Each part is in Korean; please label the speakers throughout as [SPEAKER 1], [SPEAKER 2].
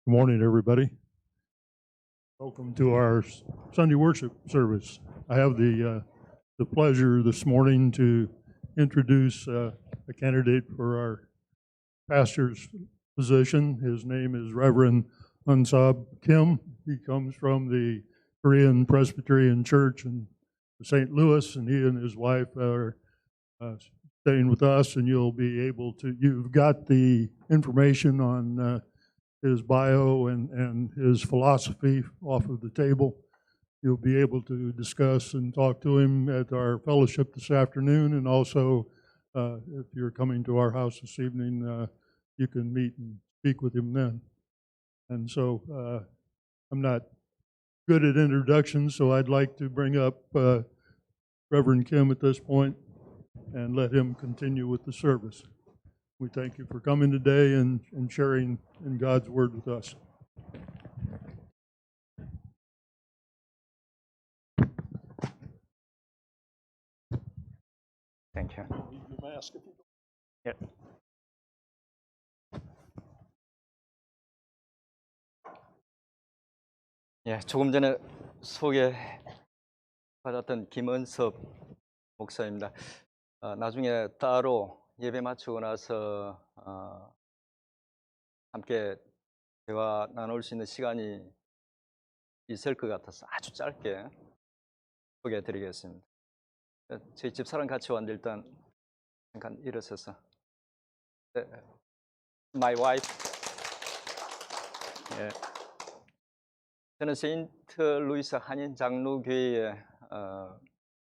[SPEAKER 1] Good morning, everybody. Welcome to our Sunday worship service. I have the pleasure this morning to introduce a candidate for our pastor's position. His name is Reverend Unsab Kim. He comes from the Korean Presbyterian Church in St. Louis, and he and his wife are staying with us, and you've got the information on his bio and his philosophy off of the table. You'll be able to discuss and talk to him at our fellowship this afternoon, and also if you're coming to our house this evening, you can meet and speak with him then. And so I'm not good at introductions, so I'd like to bring up Reverend Kim at this point and let him continue with the service. We thank you for coming today and sharing in God's Word with us.
[SPEAKER 2] Thank you. Yeah. 예, 조금 전에 소개받았던 김은섭 목사입니다. 나중에 따로 예배 마치고 나서 함께 대화 나눌 수 있는 시간이 있을 것 같아서 아주 짧게 소개해드리겠습니다. 저희 집사람 같이 왔는데 일단 잠깐 일어서서 My wife. 예. 저는 세인트 루이스 한인 장로교회의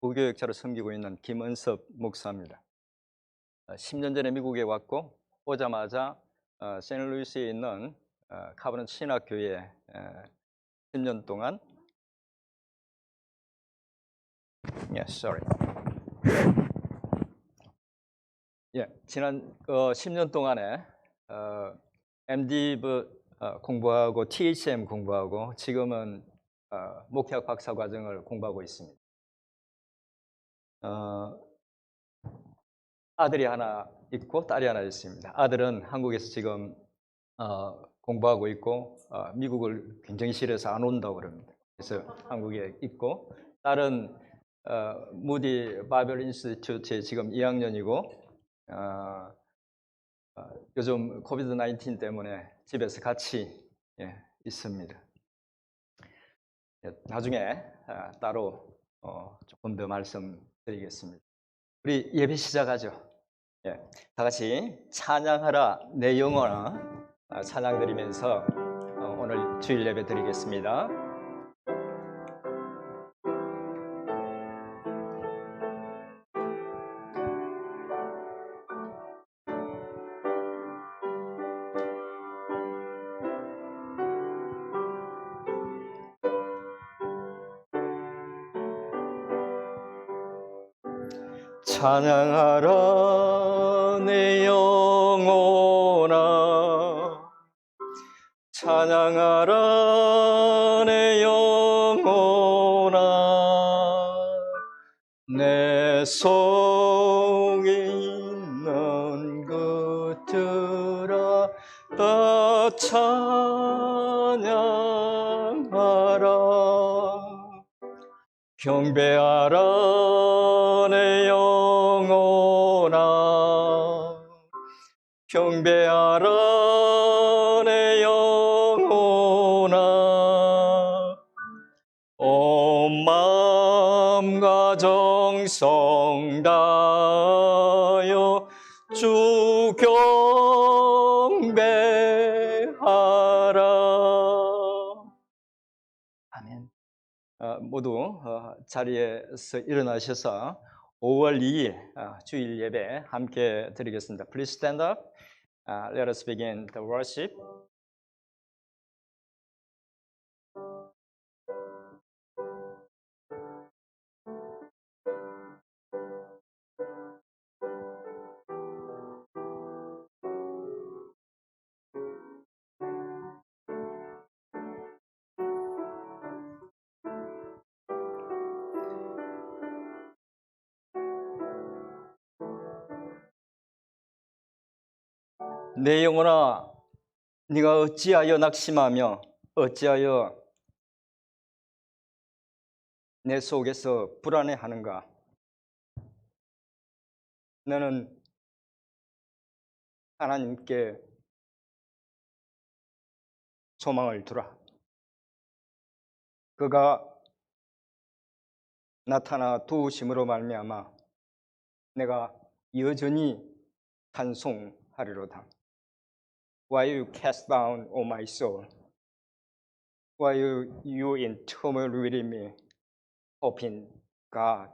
[SPEAKER 2] 부교역자로 섬기고 있는 김은섭 목사입니다. 10년 전에 미국에 왔고 오자마자 세인트루이스에 있는 카버넌트 신학교회에 10년 동안 지난 10년 동안에 MDiv 공부하고 THM 공부하고 지금은 목회학 박사 과정을 공부하고 있습니다. 아들이 하나 있고 딸이 하나 있습니다. 아들은 한국에서 지금 공부하고 있고 미국을 굉장히 싫어해서 안 온다고 그럽니다. 그래서 한국에 있고 딸은 무디 바이블 인스티튜트에 지금 2학년이고 요즘 코비드 19 때문에 집에서 같이 있습니다. 나중에 따로 조금 더 말씀드리겠습니다. 우리 예배 시작하죠. 다 같이 찬양하라 내 영혼아 찬양 드리면서 오늘 주일 예배 드리겠습니다. 찬양하라 내 영혼아 찬양하라 내 영혼아 내 속에 있는 것들아 다 찬양하라 경배하라 내 영혼아 경배하라 내 영혼아 온 마음과 정성 다하여 주 경배하라. 아멘. 모두 자리에서 일어나셔서 5월 2일 주일 예배 함께 드리겠습니다. Please stand up. Let us begin the worship. 내 영혼아 네가 어찌하여 낙심하며 어찌하여 내 속에서 불안해하는가? 너는 하나님께 소망을 두라. 그가 나타나 도우심으로 말미암아 내가 여전히 찬송하리로다. Why you cast down, O my soul? Why you in turmoil within me? Hope in God,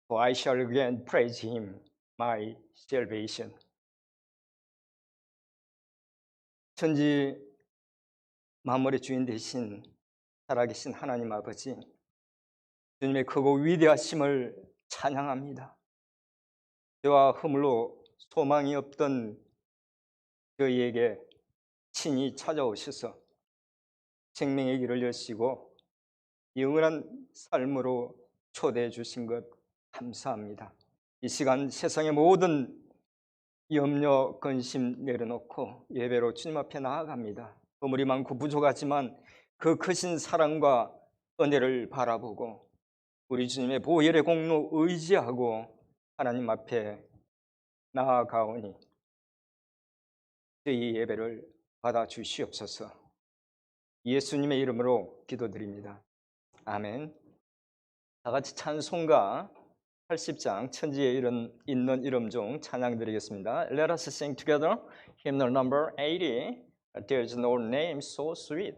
[SPEAKER 2] for I shall again praise Him, my salvation. 천지 만물의 주인 되신 살아계신 하나님 아버지, 주님의 크고 위대하심을 찬양합니다. 저와 허물로 소망이 없던 저희에게 친히 찾아오셔서 생명의 길을 여시고 영원한 삶으로 초대해 주신 것 감사합니다. 이 시간 세상의 모든 염려, 근심 내려놓고 예배로 주님 앞에 나아갑니다. 허물이 많고 부족하지만 그 크신 사랑과 은혜를 바라보고 우리 주님의 보혈의 공로 의지하고 하나님 앞에 나아가오니 저희 예배를 받아주시옵소서. 예수님의 이름으로 기도드립니다. 아멘. 다 같이 찬송가 80장 천지에 있는 이름 중 찬양 드리겠습니다. Let us sing together hymnal number 80. There's no name so sweet.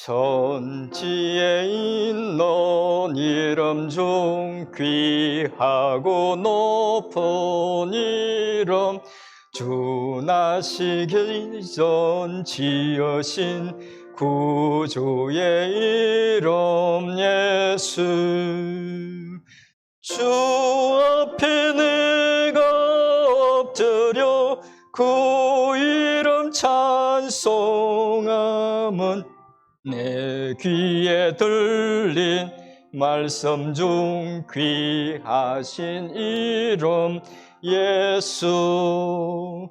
[SPEAKER 2] 천지에 있는 이름 중 귀하고 높은 이름 주 나시기 전 지으신 구주의 이름 예수 주 앞에 내가 엎드려 그 이름 찬송함은 내 귀에 들린 말씀 중 귀하신 이름 예수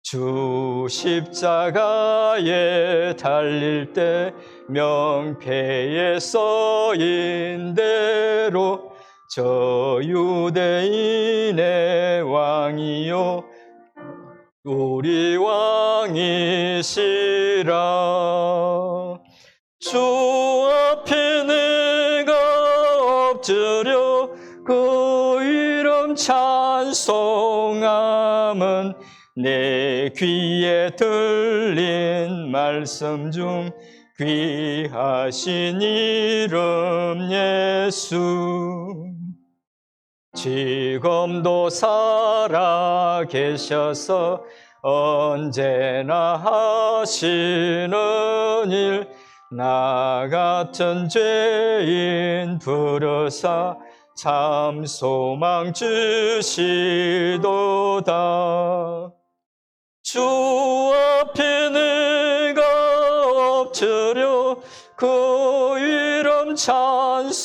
[SPEAKER 2] 주 십자가에 달릴 때 명패에 써인 대로 저 유대인의 왕이요 우리 왕이시라 주 앞에 내가 엎드려 그 이름 찬송함은 내 귀에 들린 말씀 중 귀하신 이름 예수 지금도 살아 계셔서 언제나 하시는 일 나 같은 죄인 부르사 참 소망 주시도다 주 앞에 내가 엎드려 그 이름 찬송함은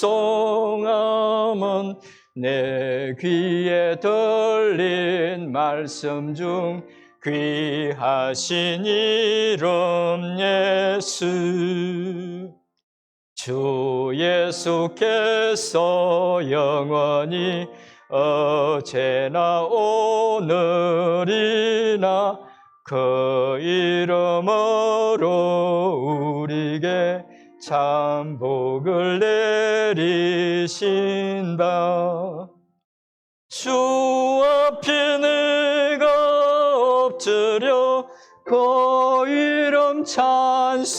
[SPEAKER 2] 내 귀에 들린 말씀 중 귀하신 이름 예수 주 예수께서 영원히 어제나 오늘이나 그 이름으로 우리에게 참 복을 내리신다 주 앞에 내가 엎드려 그 이름 찬송함은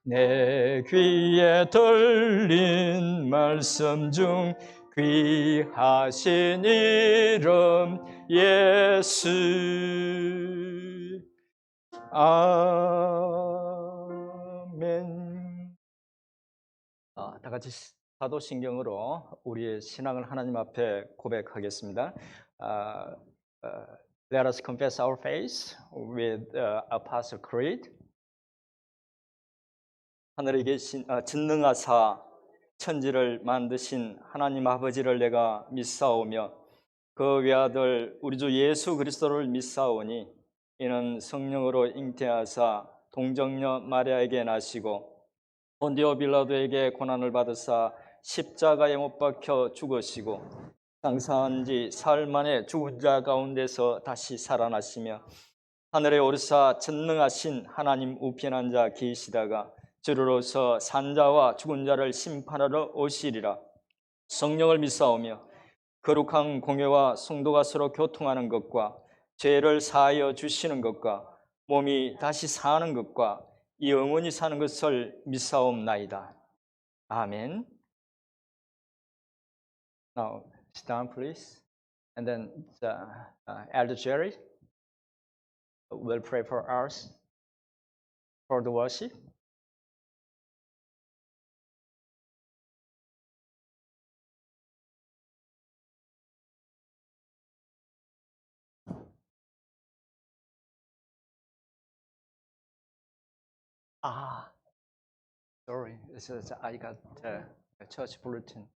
[SPEAKER 2] 내 귀에 들린 말씀 중 귀하신 이름 예수 아멘. 다 같이 사도신경으로 우리의 신앙을 하나님 앞에 고백하겠습니다. Let us confess our faith with Apostle Creed. 하늘에 계신 전능하사 천지를 만드신 하나님 아버지를 내가 믿사오며 그 외아들 우리 주 예수 그리스도를 믿사오니 이는 성령으로 잉태하사 동정녀 마리아에게 나시고 본디오 빌라도에게 고난을 받으사 십자가에 못 박혀 죽으시고 장사한 지 사흘 만에 죽은 자 가운데서 다시 살아나시며 하늘에 오르사 전능하신 하나님 우편한 자 계시다가 주로서 산자와 죽은 자를 심판하러 오시리라. 성령을 믿사오며 거룩한 공회와 성도가 서로 교통하는 것과 죄를 사하여 주시는 것과 몸이 다시 사는 것과 영원히 사는 것을 믿사옵나이다. 아멘. Now sit down, please. And then Elder Jerry will pray for us for the worship. Sorry, I got a church bulletin.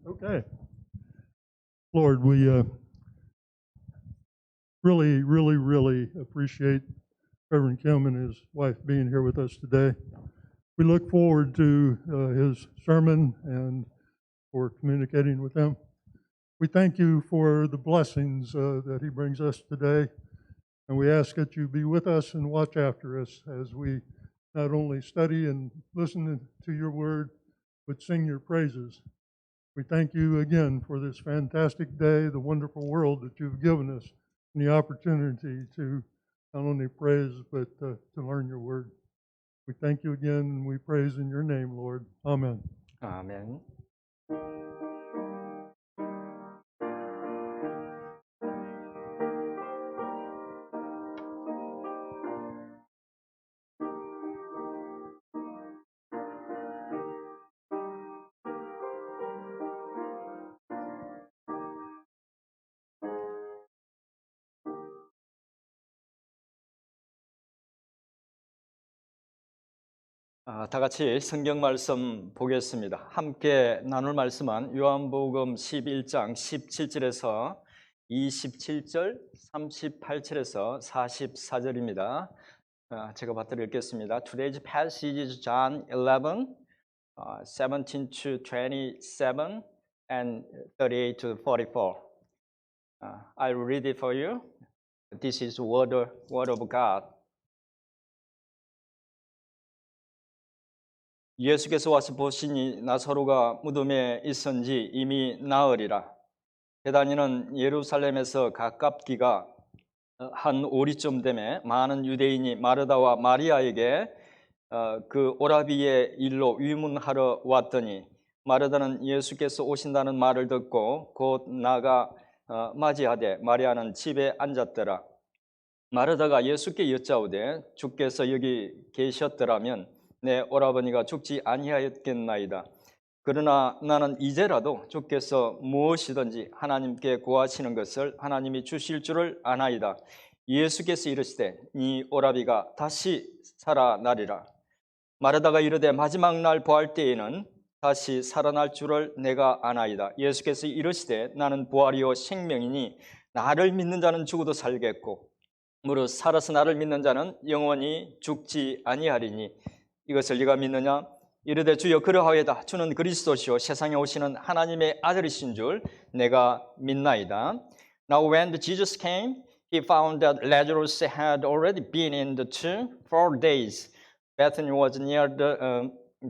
[SPEAKER 1] Okay. Lord, we really appreciate Reverend Kim and his wife being here with us today. We look forward to his sermon and for communicating with him. We thank you for the blessings that he brings us today, and we ask that you be with us and watch after us as we not only study and listen to your word, but sing your praises. We thank you again for this fantastic day, the wonderful world that you've given us, and the opportunity to not only praise, but to learn your word. We thank you again, and we praise in your name, Lord. Amen.
[SPEAKER 2] 아멘. 다 같이 성경 말씀 보겠습니다. 함께 나눌 말씀은 요한복음 11장 17절에서 27절, 38절에서 44절입니다. 제가 받들어 읽겠습니다. Today's passage is John 11, 17 to 27 and 38 to 44. I'll read it for you. This is word of God. 예수께서 와서 보시니 나사로가 무덤에 있은지 이미 나으리라. 베다니는 예루살렘에서 가깝기가 한 오리쯤 되매 많은 유대인이 마르다와 마리아에게 그 오라비의 일로 위문하러 왔더니 마르다는 예수께서 오신다는 말을 듣고 곧 나가 맞이하되 마리아는 집에 앉았더라. 마르다가 예수께 여짜오되 주께서 여기 계셨더라면 내 오라버니가 죽지 아니하였겠나이다. 그러나 나는 이제라도 주께서 무엇이든지 하나님께 구하시는 것을 하나님이 주실 줄을 아나이다. 예수께서 이르시되 네 오라비가 다시 살아나리라. 마르다가 이르되 마지막 날 부활 때에는 다시 살아날 줄을 내가 아나이다. 예수께서 이르시되 나는 부활이요 생명이니 나를 믿는 자는 죽어도 살겠고 무릇 살아서 나를 믿는 자는 영원히 죽지 아니하리니 이것을 네가 믿느냐? 이르되 주여 그러하오이다. 주는 그리스도시요 세상에 오시는 하나님의 아들이신 줄 내가 믿나이다. Now when Jesus came, he found that Lazarus had already been in the tomb 4 days. Bethany was near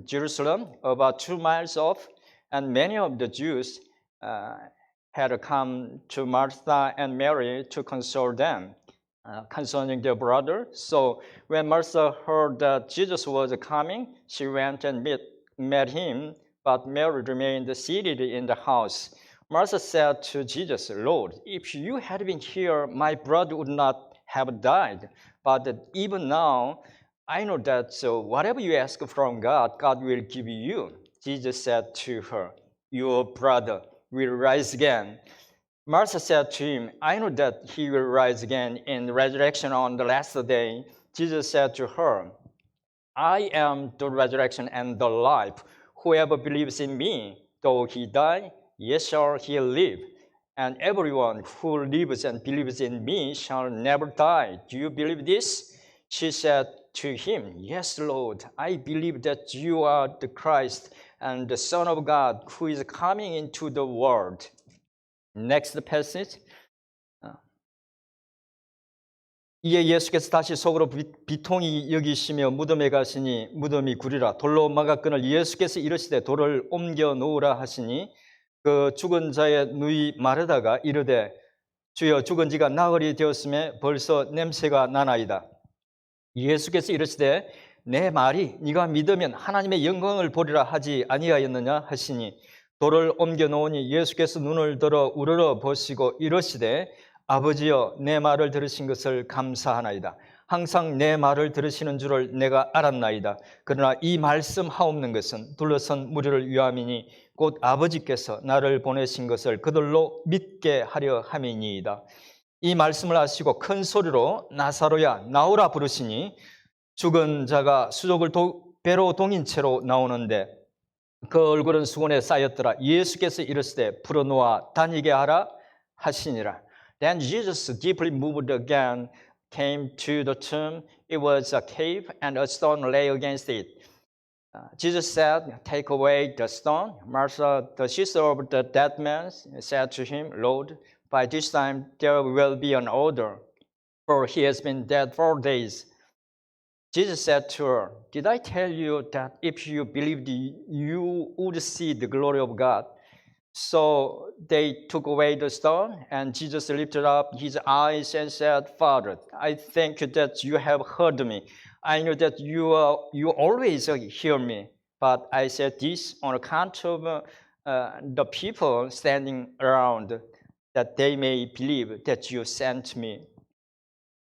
[SPEAKER 2] Jerusalem, about 2 miles off, and many of the Jews had come to Martha and Mary to console them concerning their brother. So when Martha heard that Jesus was coming, she went and met him, but Mary remained seated in the house. Martha said to Jesus, Lord, if you had been here, my brother would not have died. But even now, I know that whatever you ask from God, God will give you. Jesus said to her, "Your brother will rise again." Martha said to him, "I know that he will rise again in the resurrection on the last day." Jesus said to her, "I am the resurrection and the life. Whoever believes in me, though he die, yet shall he live. And everyone who lives and believes in me shall never die. Do you believe this?" She said to him, "Yes, Lord, I believe that you are the Christ and the Son of God who is coming into the world." Next passage. 이에 예수께서 다시 속으로 비통히 여기시며 무덤에 가시니 무덤이 구리라. 돌로 막아 끈을 예수께서 이르시되 돌을 옮겨 놓으라 하시니 그 죽은 자의 누이 마르다가 이르되 주여 죽은 지가 나흘이 되었음에 벌써 냄새가 나나이다. 예수께서 이르시되 내 말이 네가 믿으면 하나님의 영광을 보리라 하지 아니하였느냐 하시니 돌을 옮겨 놓으니 예수께서 눈을 들어 우러러 보시고 이르시되 아버지여 내 말을 들으신 것을 감사하나이다. 항상 내 말을 들으시는 줄을 내가 알았나이다. 그러나 이 말씀 하옵는 것은 둘러선 무리를 위함이니 곧 아버지께서 나를 보내신 것을 그들로 믿게 하려 함이니이다. 이 말씀을 하시고 큰 소리로 나사로야 나오라 부르시니 죽은 자가 수족을 배로 동인 채로 나오는데 그 얼굴은 수건에 쌓였더라. 예수께서 이르시되 풀어놓아 다니게 하라 하시니라. Then Jesus, deeply moved again, came to the tomb. It was a cave, and a stone lay against it. Jesus said, "Take away the stone." Martha, the sister of the dead man, said to him, "Lord, by this time there will be an odor, for he has been dead 4 days." Jesus said to her, "Did I tell you that if you believed, you would see the glory of God?" So they took away the stone, and Jesus lifted up his eyes and said, "Father, I thank you that you have heard me. I know that you always hear me, but I said this on account of the people standing around, that they may believe that you sent me."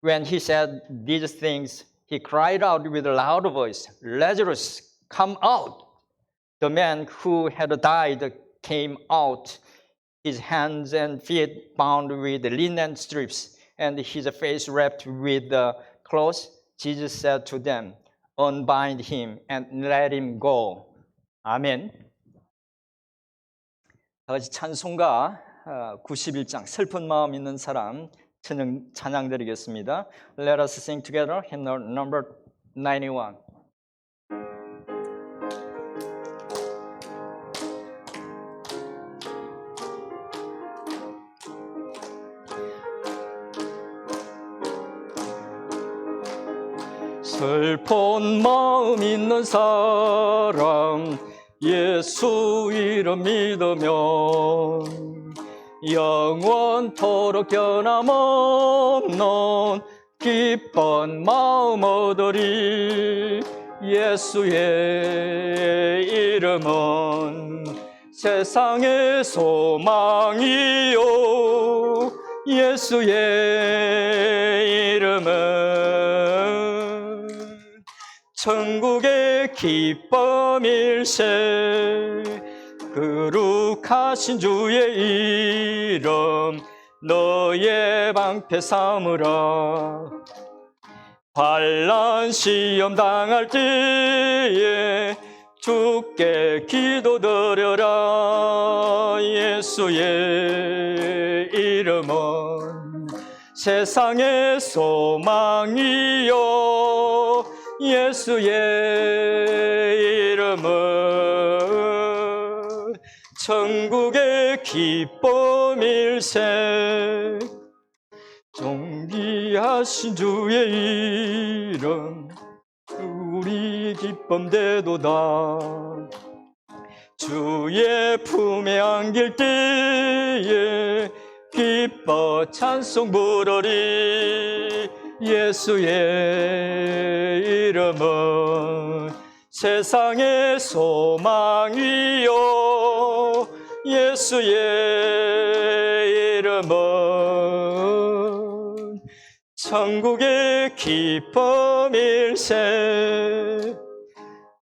[SPEAKER 2] When he said these things, he cried out with a loud voice, "Lazarus, come out!" The man who had died came out, his hands and feet bound with linen strips, and his face wrapped with cloths. Jesus said to them, "Unbind him and let him go." 아멘. 다같이 찬송가 91장 슬픈 마음 있는 사람 찬양 드리겠습니다. Let us sing together hymn number 91. 슬픈 마음 있는 사람 예수 이름 믿으면 영원토록 변함없는 기쁜 마음 얻으리. 예수의 이름은 세상의 소망이요, 예수의 이름은 천국의 기쁨일세. 거룩하신 주의 이름 너의 방패 삼으라. 환난 시험 당할 때에 주께 기도드려라. 예수의 이름은 세상의 소망이요, 예수의 이름은 천국의 기쁨일세. 존귀하신 주의 이름 우리 기쁨 되도다. 주의 품에 안길 때에 기뻐 찬송 부르리. 예수의 이름은 세상의 소망이요, 예수의 이름은 천국의 기쁨일세.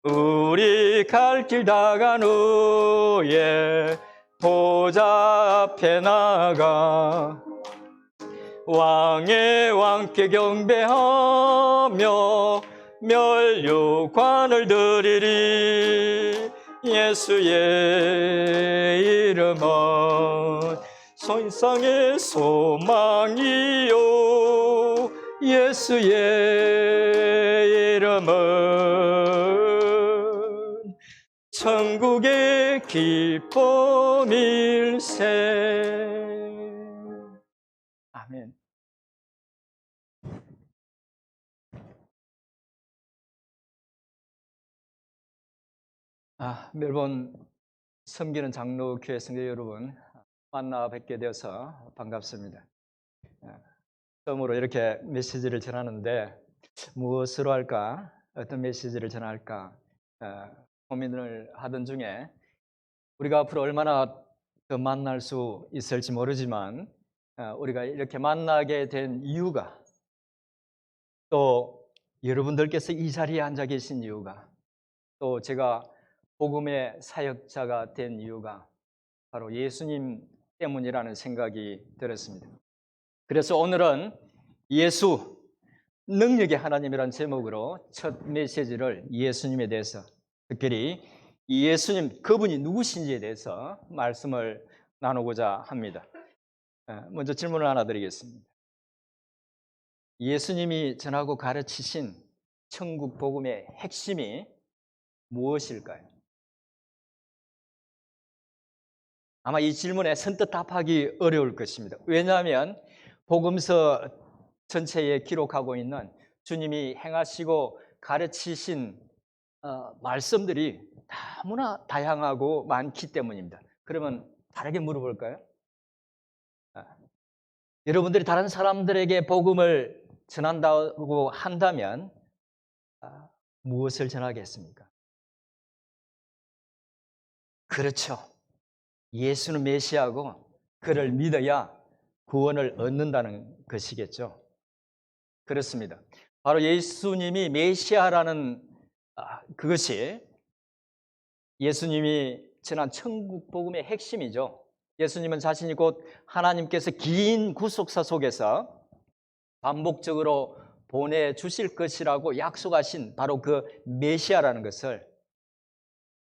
[SPEAKER 2] 우리 갈 길 다간 후에 보좌 앞에 나가 왕의 왕께 경배하며 멸류관을 드리리. 예수의 이름은 세상의 소망이요, 예수의 이름은 천국의 기쁨일세. 아멘. 멜번 섬기는 장로교회 성도 여러분, 만나 뵙게 되어서 반갑습니다. 처음으로 이렇게 메시지를 전하는데 무엇으로 할까, 어떤 메시지를 전할까 고민을 하던 중에 우리가 앞으로 얼마나 더 만날 수 있을지 모르지만 우리가 이렇게 만나게 된 이유가, 또 여러분들께서 이 자리에 앉아 계신 이유가, 또 제가 복음의 사역자가 된 이유가 바로 예수님 때문이라는 생각이 들었습니다. 그래서 오늘은 예수, 능력의 하나님이라는 제목으로 첫 메시지를 예수님에 대해서, 특별히 예수님, 그분이 누구신지에 대해서 말씀을 나누고자 합니다. 먼저 질문을 하나 드리겠습니다. 예수님이 전하고 가르치신 천국 복음의 핵심이 무엇일까요? 아마 이 질문에 선뜻 답하기 어려울 것입니다. 왜냐하면 복음서 전체에 기록하고 있는 주님이 행하시고 가르치신 말씀들이 너무나 다양하고 많기 때문입니다. 그러면 다르게 물어볼까요? 여러분들이 다른 사람들에게 복음을 전한다고 한다면 무엇을 전하겠습니까? 그렇죠. 예수는 메시아고 그를 믿어야 구원을 얻는다는 것이겠죠. 그렇습니다. 바로 예수님이 메시아라는 그것이 예수님이 전한 천국 복음의 핵심이죠. 예수님은 자신이 곧 하나님께서 긴 구속사 속에서 반복적으로 보내주실 것이라고 약속하신 바로 그 메시아라는 것을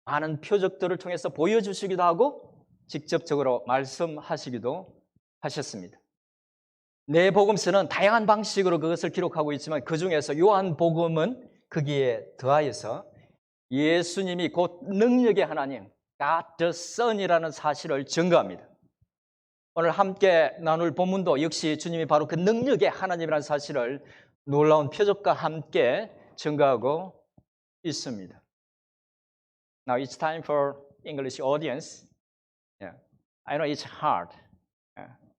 [SPEAKER 2] 많은 표적들을 통해서 보여주시기도 하고 직접적으로 말씀하시기도 하셨습니다. 네 복음서는 다양한 방식으로 그것을 기록하고 있지만 그 중에서 요한복음은 거기에 더하여서 예수님이 곧 능력의 하나님, God the Son이라는 사실을 증거합니다. 오늘 함께 나눌 본문도 역시 주님이 바로 그 능력의 하나님이라는 사실을 놀라운 표적과 함께 증거하고 있습니다. Now it's time for English audience. I know it's hard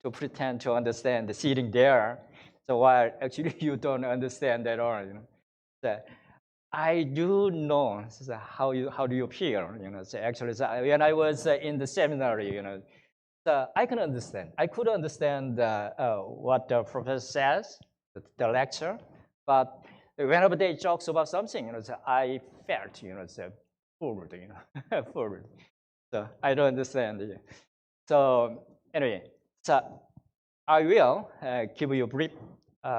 [SPEAKER 2] to pretend to understand the sitting there. So while actually you don't understand at all, So I do know how do you feel, So actually, when I was in the seminary, so I can understand. I could understand what the professor says, the lecture, but whenever they jokes about something, so I felt, so forward, forward. So I don't understand. So anyway, so I will give you a brief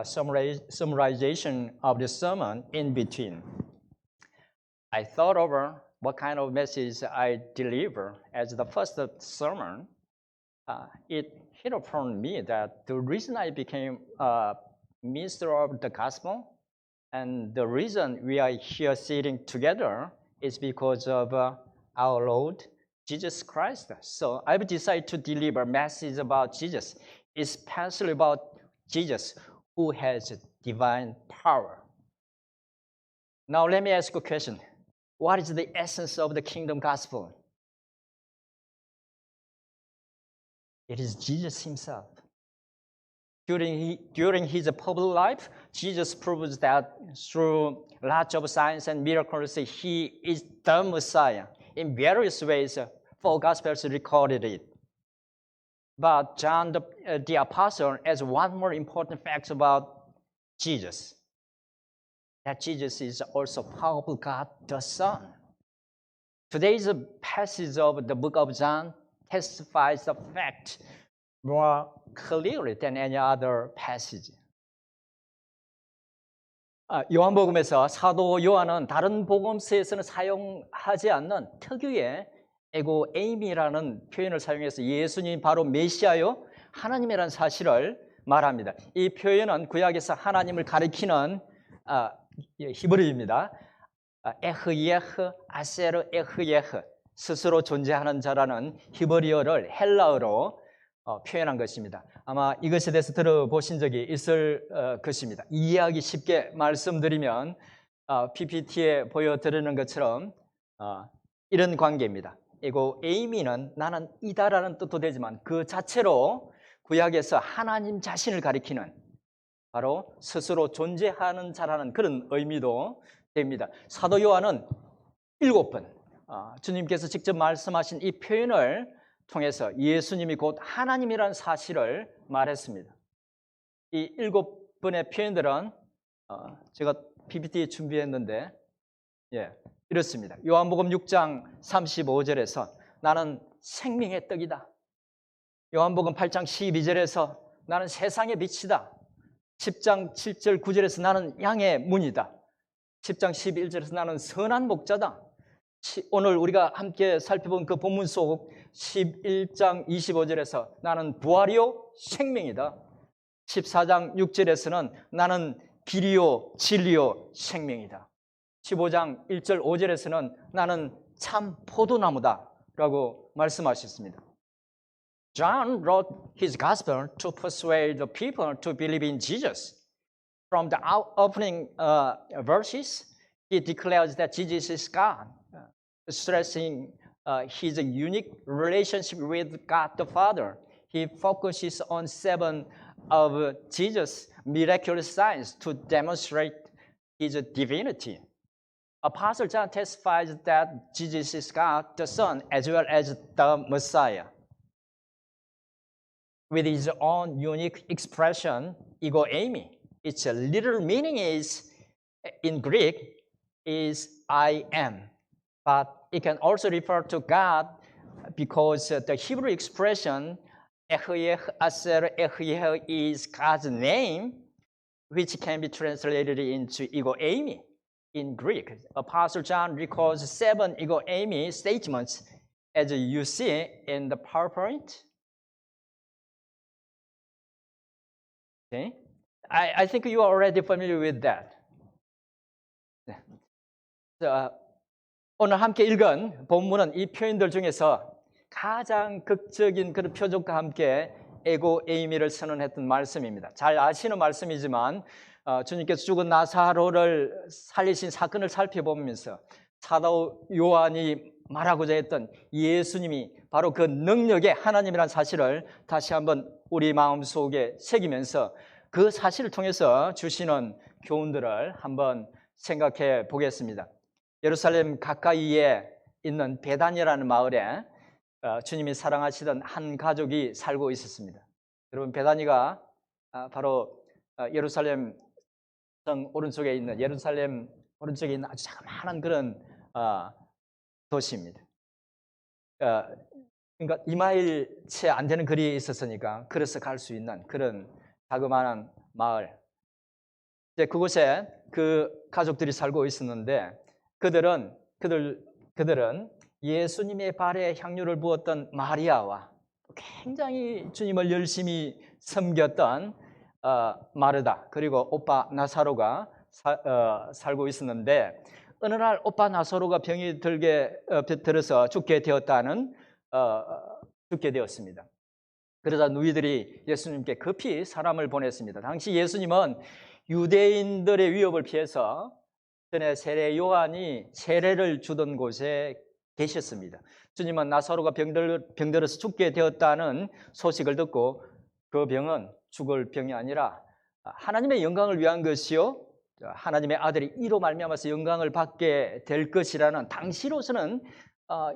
[SPEAKER 2] summarization of the sermon in between. I thought over what kind of message I deliver as the first sermon. It hit upon me that the reason I became a minister of the gospel and the reason we are here sitting together is because of our Lord Jesus Christ. So I've decided to deliver a message about Jesus, especially about Jesus who has divine power. Now let me ask you a question. What is the essence of the kingdom gospel? It is Jesus himself. During his public life, Jesus proves that through lots of signs and miracles, he is the Messiah. In various ways, 4 Gospels recorded it. But John the Apostle has one more important fact about Jesus.
[SPEAKER 3] that Jesus is also powerful God the Son. Today's passage of the book of John testifies the fact more clearly than any other passage. 요한복음에서 사도 요한은 다른 복음서에서는 사용하지 않는 특유의 에고 에이미라는 표현을 사용해서 예수님이 바로 메시아요 하나님이라는 사실을 말합니다. 이 표현은 구약에서 하나님을 가리키는 히브리어입니다. 에흐예흐 아세르 에흐예흐 스스로 존재하는 자라는 히브리어를 헬라어로 표현한 것입니다. 아마 이것에 대해서 들어보신 적이 있을 것입니다. 이해하기 쉽게 말씀드리면 PPT에 보여드리는 것처럼 이런 관계입니다. 이거 에이미는 나는 이다라는 뜻도 되지만 그 자체로 구약에서 하나님 자신을 가리키는 바로 스스로 존재하는 자라는 그런 의미도 됩니다. 사도 요한은 7번 주님께서 직접 말씀하신 이 표현을 통해서 예수님이 곧 하나님이라는 사실을 말했습니다. 이 7번의 표현들은 제가 PPT 준비했는데 이렇습니다. 요한복음 6장 35절에서 나는 생명의 떡이다. 요한복음 8장 12절에서 나는 세상의 빛이다. 10장 7절 9절에서 나는 양의 문이다. 10장 11절에서 나는 선한 목자다. 오늘 우리가 함께 살펴본 그 본문 속 11장 25절에서 나는 부활이요 생명이다. 14장 6절에서는 나는 길이요 진리요 생명이다. 15장 1절 5절에서는 나는 참 포도나무다 라고 말씀하셨습니다. John wrote his gospel to persuade the people to believe in Jesus. From the opening verses, he declares that Jesus is God, stressing his unique relationship with God the Father. He focuses on 7 of Jesus' miraculous signs to demonstrate his divinity. Apostle John testifies that Jesus is God the Son as well as the Messiah. With his own unique expression, ego eimi. Its literal meaning is, in Greek, is I am. But it can also refer to God because the Hebrew expression Ehyeh Aser Ehyeh is God's name, which can be translated into ego eimi in Greek. Apostle John records 7 ego eimi statements as you see in the PowerPoint. Okay. I think you are already familiar with that. 오늘 함께 읽은 본문은 이 표현들 중에서 가장 극적인 그런 표적과 함께 에고 에이미를 선언했던 말씀입니다. 잘 아시는 말씀이지만 주님께서 죽은 나사로를 살리신 사건을 살펴보면서 사도 요한이 말하고자 했던 예수님이 바로 그 능력의 하나님이라는 사실을 다시 한번 우리 마음속에 새기면서 그 사실을 통해서 주시는 교훈들을 한번 생각해 보겠습니다. 예루살렘 가까이에 있는 베다니라는 마을에 주님이 사랑하시던 한 가족이 살고 있었습니다. 여러분, 베다니가 바로 예루살렘 성 오른쪽에 있는 아주 자그마한 그런 도시입니다. 그러니까 2마일 채 안 되는 거리에 있었으니까 걸어서 갈 수 있는 그런 자그마한 마을. 이제 그곳에 그 가족들이 살고 있었는데 그들은 예수님의 발에 향유를 부었던 마리아와 굉장히 주님을 열심히 섬겼던 마르다 그리고 오빠 나사로가 살고 있었는데 어느 날 오빠 나사로가 병이 들어서 죽게 되었습니다. 그러자 누이들이 예수님께 급히 사람을 보냈습니다. 당시 예수님은 유대인들의 위협을 피해서 전에 세례 요한이 세례를 주던 곳에 계셨습니다. 주님은 나사로가 병들어서 죽게 되었다는 소식을 듣고 그 병은 죽을 병이 아니라 하나님의 영광을 위한 것이요 하나님의 아들이 이로 말미암아서 영광을 받게 될 것이라는 당시로서는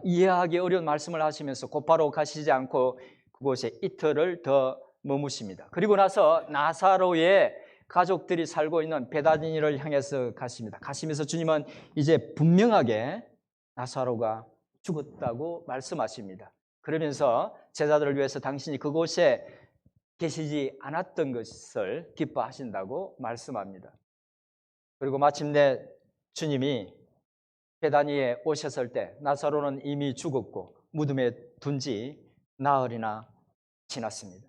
[SPEAKER 3] 이해하기 어려운 말씀을 하시면서 곧바로 가시지 않고 그곳에 이틀을 더 머무십니다. 그리고 나서 나사로의 가족들이 살고 있는 베다니를 향해서 가십니다. 가시면서 주님은 이제 분명하게 나사로가 죽었다고 말씀하십니다. 그러면서 제자들을 위해서 당신이 그곳에 계시지 않았던 것을 기뻐하신다고 말씀합니다. 그리고 마침내 주님이 베다니에 오셨을 때 나사로는 이미 죽었고 무덤에 둔 지 나흘이나 지났습니다.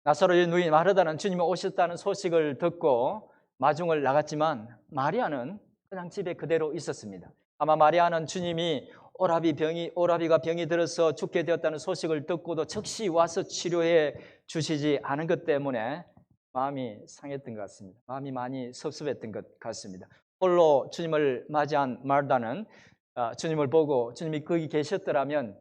[SPEAKER 3] 나사로의 누이 마르다는 주님이 오셨다는 소식을 듣고 마중을 나갔지만 마리아는 그냥 집에 그대로 있었습니다. 아마 마리아는 주님이 오라비가 병이 들어서 죽게 되었다는 소식을 듣고도 즉시 와서 치료해 주시지 않은 것 때문에 마음이 상했던 것 같습니다. 마음이 많이 섭섭했던 것 같습니다. 홀로 주님을 맞이한 마르다는 주님을 보고 주님이 거기 계셨더라면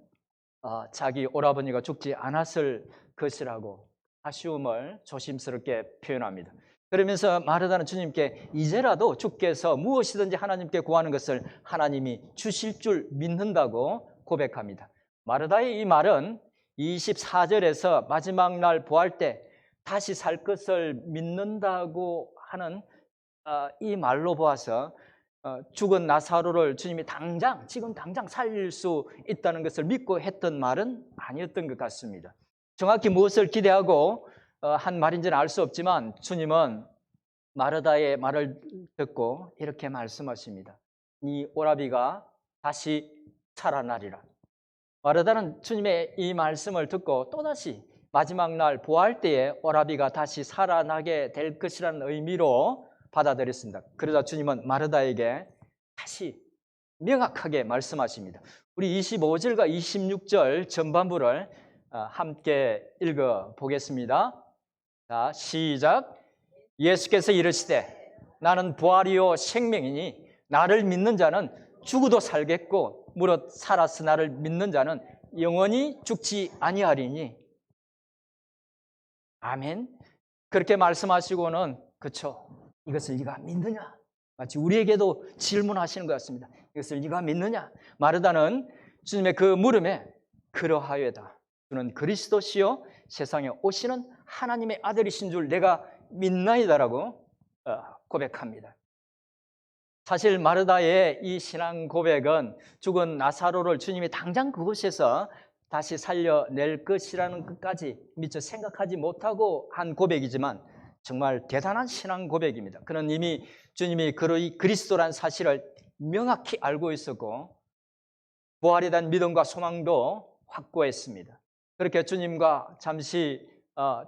[SPEAKER 3] 자기 오라버니가 죽지 않았을 것이라고 아쉬움을 조심스럽게 표현합니다. 그러면서 마르다는 주님께 이제라도 주께서 무엇이든지 하나님께 구하는 것을 하나님이 주실 줄 믿는다고 고백합니다. 마르다의 이 말은 24절에서 마지막 날 부활 때 다시 살 것을 믿는다고 하는 이 말로 보아서 죽은 나사로를 주님이 지금 당장 살릴 수 있다는 것을 믿고 했던 말은 아니었던 것 같습니다. 정확히 무엇을 기대하고 한 말인지는 알 수 없지만 주님은 마르다의 말을 듣고 이렇게 말씀하십니다. 네 오라비가 다시 살아나리라. 마르다는 주님의 이 말씀을 듣고 또다시 마지막 날 부활 때에 오라비가 다시 살아나게 될 것이라는 의미로 받아들였습니다. 그러자 주님은 마르다에게 다시 명확하게 말씀하십니다. 우리 25절과 26절 전반부를 함께 읽어보겠습니다. 자, 시작. 예수께서 이르시되 나는 부활이요 생명이니 나를 믿는 자는 죽어도 살겠고 무릇 살아서 나를 믿는 자는 영원히 죽지 아니하리니. 아멘. 그렇게 말씀하시고는 그쵸, 이것을 네가 믿느냐? 마치 우리에게도 질문하시는 것 같습니다. 이것을 네가 믿느냐? 마르다는 주님의 그 물음에 그러하여다. 주는 그리스도시요 세상에 오시는 하나님의 아들이신 줄 내가 믿나이다라고 고백합니다. 사실 마르다의 이 신앙 고백은 죽은 나사로를 주님이 당장 그곳에서 다시 살려낼 것이라는 것까지 미처 생각하지 못하고 한 고백이지만 정말 대단한 신앙 고백입니다. 그는 이미 주님이 그리스도란 사실을 명확히 알고 있었고 부활에 대한 믿음과 소망도 확고했습니다. 그렇게 주님과 잠시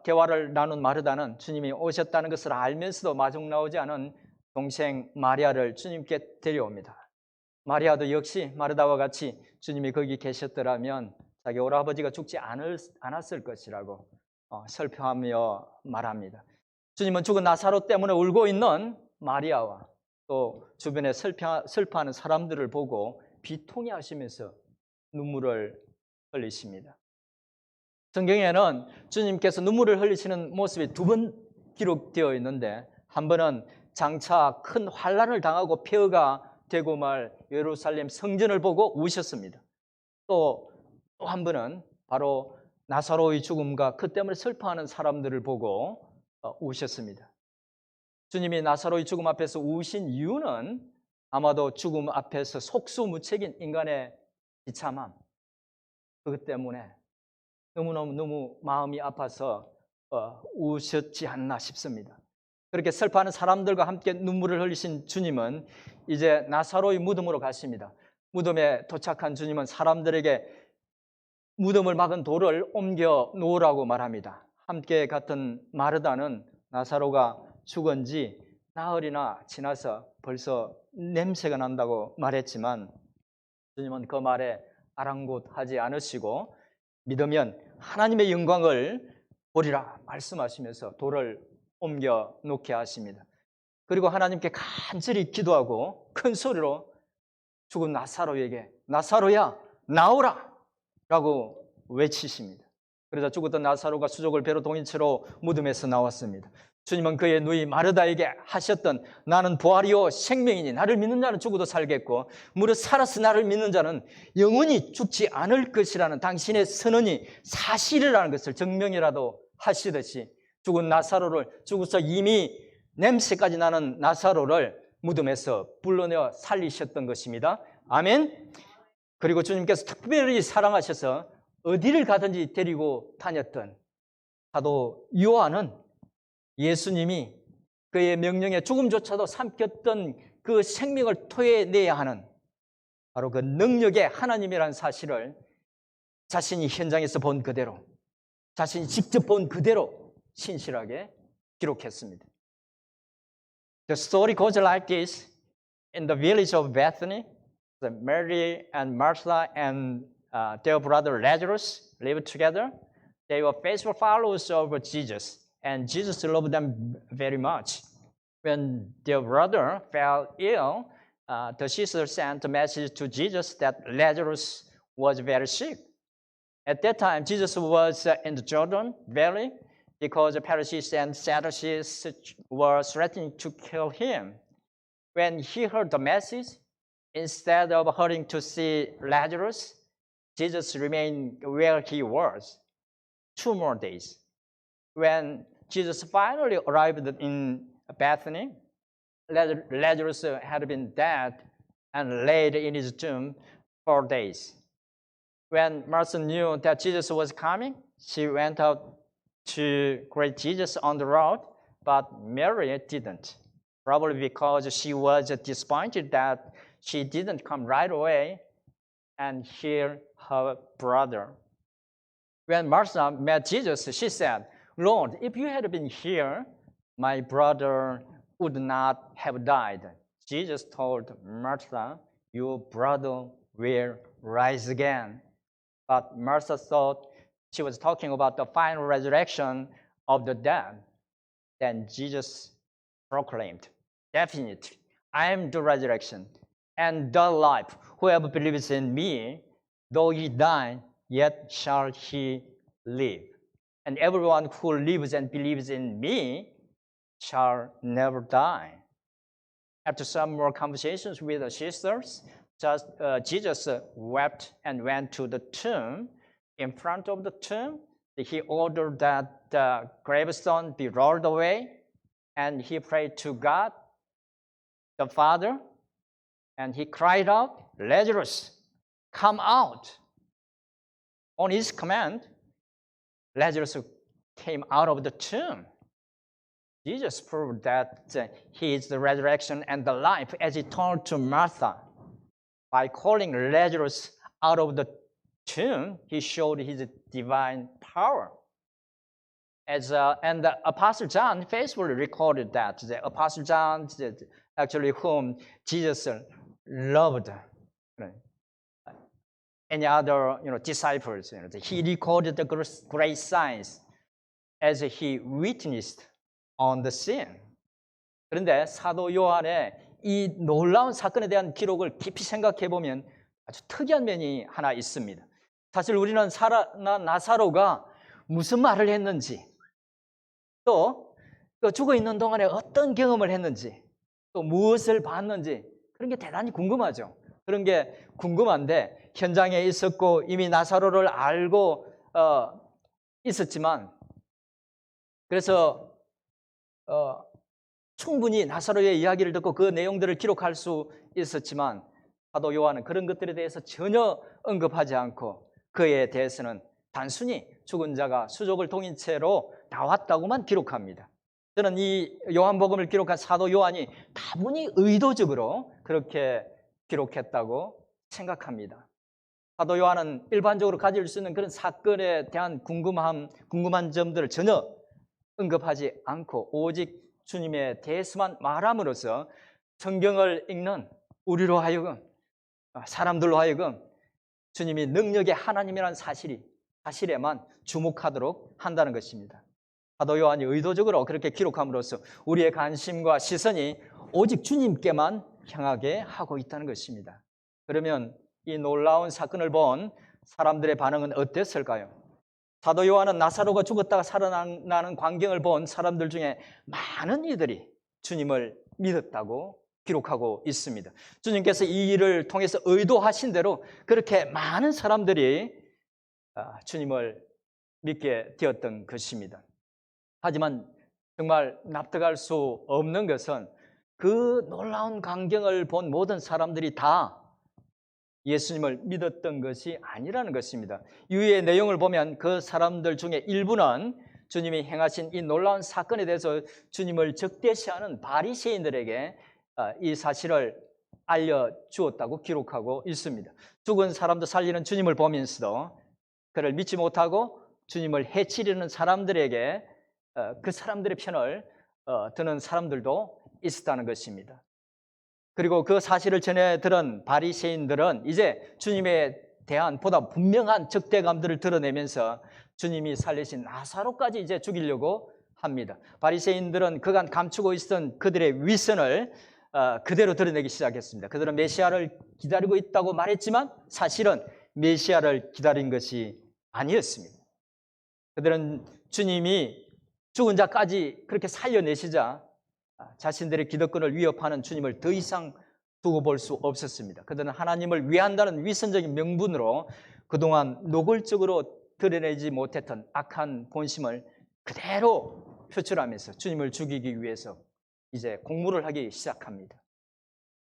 [SPEAKER 3] 대화를 나눈 마르다는 주님이 오셨다는 것을 알면서도 마중 나오지 않은 동생 마리아를 주님께 데려옵니다. 마리아도 역시 마르다와 같이 주님이 거기 계셨더라면 자기 오라버지가 죽지 않았을 것이라고 설명하며 말합니다. 주님은 죽은 나사로 때문에 울고 있는 마리아와 또 주변에 슬퍼하는 사람들을 보고 비통해 하시면서 눈물을 흘리십니다. 성경에는 주님께서 눈물을 흘리시는 모습이 두 번 기록되어 있는데 한 번은 장차 큰 환난을 당하고 폐허가 되고 말 예루살렘 성전을 보고 우셨습니다. 또 한 번은 바로 나사로의 죽음과 그 때문에 슬퍼하는 사람들을 보고 우셨습니다. 주님이 나사로의 죽음 앞에서 우신 이유는 아마도 죽음 앞에서 속수무책인 인간의 비참함, 그것 때문에 너무 마음이 아파서 우셨지 않나 싶습니다. 그렇게 슬퍼하는 사람들과 함께 눈물을 흘리신 주님은 이제 나사로의 무덤으로 가십니다. 무덤에 도착한 주님은 사람들에게 무덤을 막은 돌을 옮겨 놓으라고 말합니다. 함께 갔던 마르다는 나사로가 죽은 지 나흘이나 지나서 벌써 냄새가 난다고 말했지만 주님은 그 말에 아랑곳하지 않으시고 믿으면 하나님의 영광을 보리라 말씀하시면서 돌을 옮겨 놓게 하십니다. 그리고 하나님께 간절히 기도하고 큰 소리로 죽은 나사로에게 나사로야 나오라 라고 외치십니다. 그러자 죽었던 나사로가 수족을 배로 동인 채로 무덤에서 나왔습니다. 주님은 그의 누이 마르다에게 하셨던 나는 부활이요 생명이니 나를 믿는 자는 죽어도 살겠고 무릇 살아서 나를 믿는 자는 영원히 죽지 않을 것이라는 당신의 선언이 사실이라는 것을 증명이라도 하시듯이 죽은 나사로를, 죽어서 이미 냄새까지 나는 나사로를 무덤에서 불러내어 살리셨던 것입니다. 아멘. 그리고 주님께서 특별히 사랑하셔서 어디를 가든지 데리고 다녔던 사도 요한은 예수님이 그의 명령에 죽음조차도 삼켰던 그 생명을 토해내야 하는 바로 그 능력의 하나님이라는 사실을 자신이 현장에서 본 그대로, 자신이 직접 본 그대로 신실하게 기록했습니다. The story goes like this. In the village of Bethany, Mary and Martha and their brother Lazarus lived together. They were faithful followers of Jesus, and Jesus loved them very much. When their brother fell ill, the sisters sent a message to Jesus that Lazarus was very sick. At that time, Jesus was in the Jordan Valley because the Pharisees and Sadducees were threatening to kill him. When he heard the message, instead of hurrying to see Lazarus, Jesus remained where he was 2 more days. When Jesus finally arrived in Bethany, Lazarus had been dead and laid in his tomb 4 days. When Martha knew that Jesus was coming, she went out to greet Jesus on the road, but Mary didn't, probably because she was disappointed that she didn't come right away and hear her brother. When Martha met Jesus, she said, "Lord, if you had been here, my brother would not have died." Jesus told Martha, "Your brother will rise again." But Martha thought she was talking about the final resurrection of the dead. Then Jesus proclaimed, "Definitely, I am the resurrection and the life. Whoever believes in me, though he die, yet shall he live. And everyone who lives and believes in me shall never die." After some more conversations with the sisters, Jesus wept and went to the tomb. In front of the tomb, he ordered that the gravestone be rolled away, and he prayed to God, the Father, and he cried out, "Lazarus, come out." On his command, Lazarus came out of the tomb. Jesus proved that he is the resurrection and the life as he told to Martha. By calling Lazarus out of the tomb, he showed his divine power. And the Apostle John faithfully recorded that. The Apostle John, actually whom Jesus loved, any other disciples, he recorded the great signs as he witnessed on the scene. 그런데 사도 요한의 이 놀라운 사건에 대한 기록을 깊이 생각해 보면 아주 특이한 면이 하나 있습니다. 사실 우리는 나사로가 무슨 말을 했는지, 또 죽어 있는 동안에 어떤 경험을 했는지, 또 무엇을 봤는지 그런 게 대단히 궁금하죠. 그런 게 궁금한데 현장에 있었고 이미 나사로를 알고 있었지만, 그래서 충분히 나사로의 이야기를 듣고 그 내용들을 기록할 수 있었지만 사도 요한은 그런 것들에 대해서 전혀 언급하지 않고 그에 대해서는 단순히 죽은 자가 수족을 동인 채로 나왔다고만 기록합니다. 저는 이 요한복음을 기록한 사도 요한이 다분히 의도적으로 그렇게 기록했다고 생각합니다. 사도 요한은 일반적으로 가질 수 있는 그런 사건에 대한 궁금한 점들을 전혀 언급하지 않고 오직 주님에 대해서만 말함으로써 성경을 읽는 우리로 하여금, 사람들로 하여금 주님이 능력의 하나님이라는 사실에만 주목하도록 한다는 것입니다. 사도 요한이 의도적으로 그렇게 기록함으로써 우리의 관심과 시선이 오직 주님께만 향하게 하고 있다는 것입니다. 그러면 이 놀라운 사건을 본 사람들의 반응은 어땠을까요? 사도 요한은 나사로가 죽었다가 살아나는 광경을 본 사람들 중에 많은 이들이 주님을 믿었다고 기록하고 있습니다. 주님께서 이 일을 통해서 의도하신 대로 그렇게 많은 사람들이 주님을 믿게 되었던 것입니다. 하지만 정말 납득할 수 없는 것은 그 놀라운 광경을 본 모든 사람들이 다 예수님을 믿었던 것이 아니라는 것입니다. 이후의 내용을 보면 그 사람들 중에 일부는 주님이 행하신 이 놀라운 사건에 대해서 주님을 적대시하는 바리새인들에게 이 사실을 알려주었다고 기록하고 있습니다. 죽은 사람도 살리는 주님을 보면서도 그를 믿지 못하고 주님을 해치려는 사람들에게 그 사람들의 편을 드는 사람들도 있었다는 것입니다. 그리고 그 사실을 전해 들은 바리새인들은 이제 주님에 대한 보다 분명한 적대감들을 드러내면서 주님이 살리신 나사로까지 이제 죽이려고 합니다. 바리새인들은 그간 감추고 있던 그들의 위선을 그대로 드러내기 시작했습니다. 그들은 메시아를 기다리고 있다고 말했지만 사실은 메시아를 기다린 것이 아니었습니다. 그들은 주님이 죽은 자까지 그렇게 살려내시자 자신들의 기득권을 위협하는 주님을 더 이상 두고 볼 수 없었습니다. 그들은 하나님을 위한다는 위선적인 명분으로 그동안 노골적으로 드러내지 못했던 악한 본심을 그대로 표출하면서 주님을 죽이기 위해서 이제 공모를 하기 시작합니다.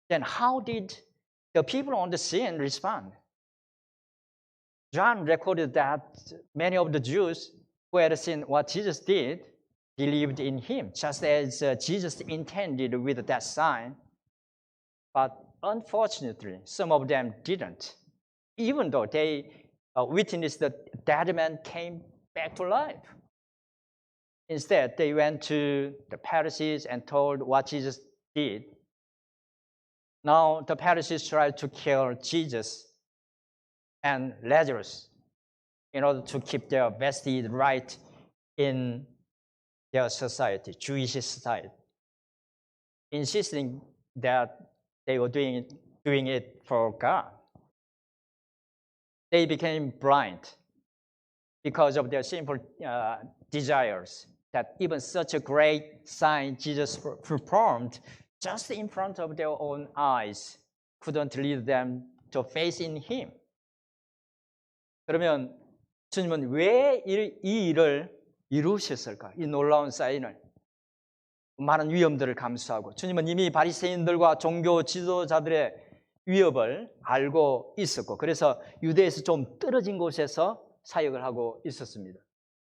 [SPEAKER 3] Then how did the people on the scene respond? John recorded that many of the Jews who had seen what Jesus did believed in him, just as Jesus intended with that sign. But unfortunately, some of them didn't, even though they witnessed the dead man came back to life. Instead, they went to the Pharisees and told what Jesus did. Now, the Pharisees tried to kill Jesus and Lazarus in order to keep their vested right in their society, Jewish society, insisting that they were doing it for God. They became blind because of their sinful desires, that even such a great sign Jesus performed just in front of their own eyes couldn't lead them to faith in him. 그러면 주님은 왜 이 일을 이루셨을까? 이 놀라운 사인을, 많은 위험들을 감수하고 주님은 이미 바리새인들과 종교 지도자들의 위협을 알고 있었고 그래서 유대에서 좀 떨어진 곳에서 사역을 하고 있었습니다.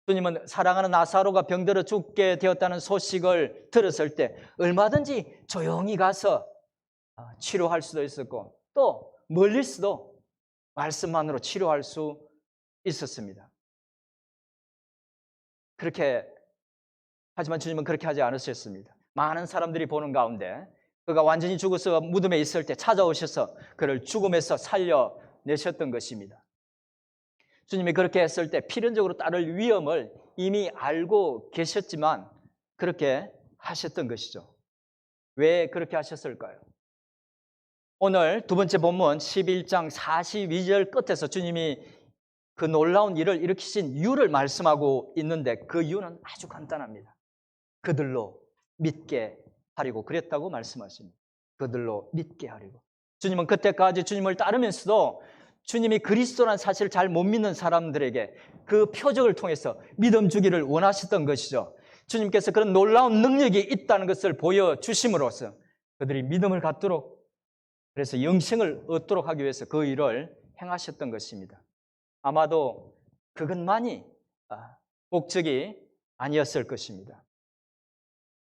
[SPEAKER 3] 주님은 사랑하는 나사로가 병들어 죽게 되었다는 소식을 들었을 때 얼마든지 조용히 가서 치료할 수도 있었고 또 멀리서도 말씀만으로 치료할 수 있었습니다. 하지만 주님은 그렇게 하지 않으셨습니다. 많은 사람들이 보는 가운데 그가 완전히 죽어서 무덤에 있을 때 찾아오셔서 그를 죽음에서 살려내셨던 것입니다. 주님이 그렇게 했을 때 필연적으로 따를 위험을 이미 알고 계셨지만 그렇게 하셨던 것이죠. 왜 그렇게 하셨을까요? 오늘 두 번째 본문 11장 42절 끝에서 주님이 그 놀라운 일을 일으키신 이유를 말씀하고 있는데 그 이유는 아주 간단합니다. 그들로 믿게 하려고 그랬다고 말씀하십니다. 그들로 믿게 하려고. 주님은 그때까지 주님을 따르면서도 주님이 그리스도라는 사실을 잘 못 믿는 사람들에게 그 표적을 통해서 믿음 주기를 원하셨던 것이죠. 주님께서 그런 놀라운 능력이 있다는 것을 보여주심으로써 그들이 믿음을 갖도록 그래서 영생을 얻도록 하기 위해서 그 일을 행하셨던 것입니다. 아마도 그것만이 목적이 아니었을 것입니다.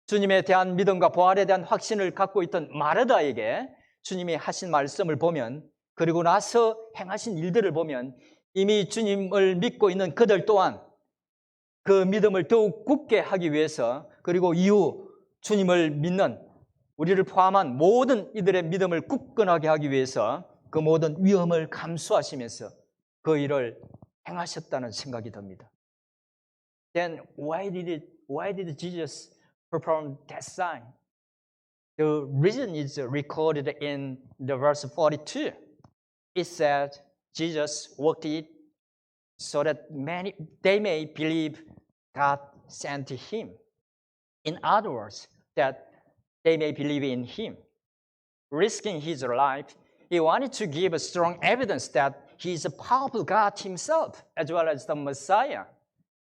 [SPEAKER 3] 주님에 대한 믿음과 부활에 대한 확신을 갖고 있던 마르다에게 주님이 하신 말씀을 보면 그리고 나서 행하신 일들을 보면 이미 주님을 믿고 있는 그들 또한 그 믿음을 더욱 굳게 하기 위해서 그리고 이후 주님을 믿는 우리를 포함한 모든 이들의 믿음을 굳건하게 하기 위해서 그 모든 위험을 감수하시면서 그 일을 행하셨다는 생각이 듭니다. Then why did Jesus perform that sign? The reason is recorded in the verse 42. It said Jesus worked it so that they may believe God sent him. In other words, that they may believe in him. Risking his life, he wanted to give a strong evidence that he is a powerful God himself, as well as the Messiah,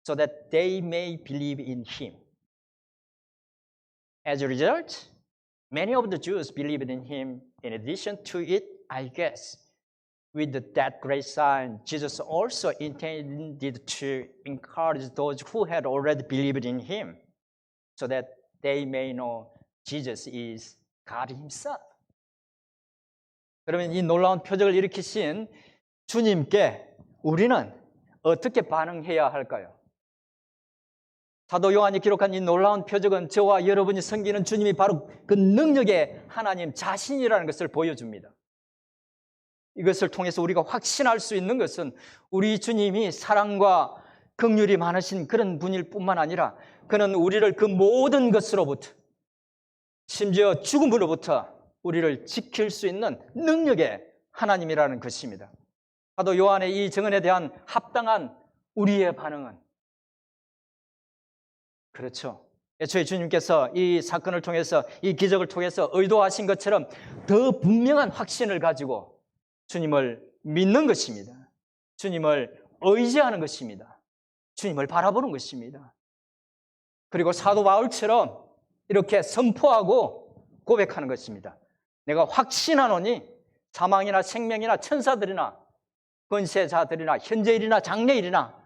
[SPEAKER 3] so that they may believe in him. As a result, many of the Jews believed in him. In addition to it, I guess, with that great sign, Jesus also intended to encourage those who had already believed in him, so that they may know Jesus is God himself. 그러면 이 놀라운 표적을 일으키신 주님께 우리는 어떻게 반응해야 할까요? 사도 요한이 기록한 이 놀라운 표적은 저와 여러분이 섬기는 주님이 바로 그 능력의 하나님 자신이라는 것을 보여줍니다. 이것을 통해서 우리가 확신할 수 있는 것은 우리 주님이 사랑과 긍휼이 많으신 그런 분일 뿐만 아니라 그는 우리를 그 모든 것으로부터 심지어 죽음으로부터 우리를 지킬 수 있는 능력의 하나님이라는 것입니다. 사도 요한의 이 증언에 대한 합당한 우리의 반응은 그렇죠. 애초에 주님께서 이 사건을 통해서 이 기적을 통해서 의도하신 것처럼 더 분명한 확신을 가지고 주님을 믿는 것입니다. 주님을 의지하는 것입니다. 주님을 바라보는 것입니다. 그리고 사도 바울처럼 이렇게 선포하고 고백하는 것입니다. 내가 확신하노니 사망이나 생명이나 천사들이나 권세자들이나 현재일이나 장래일이나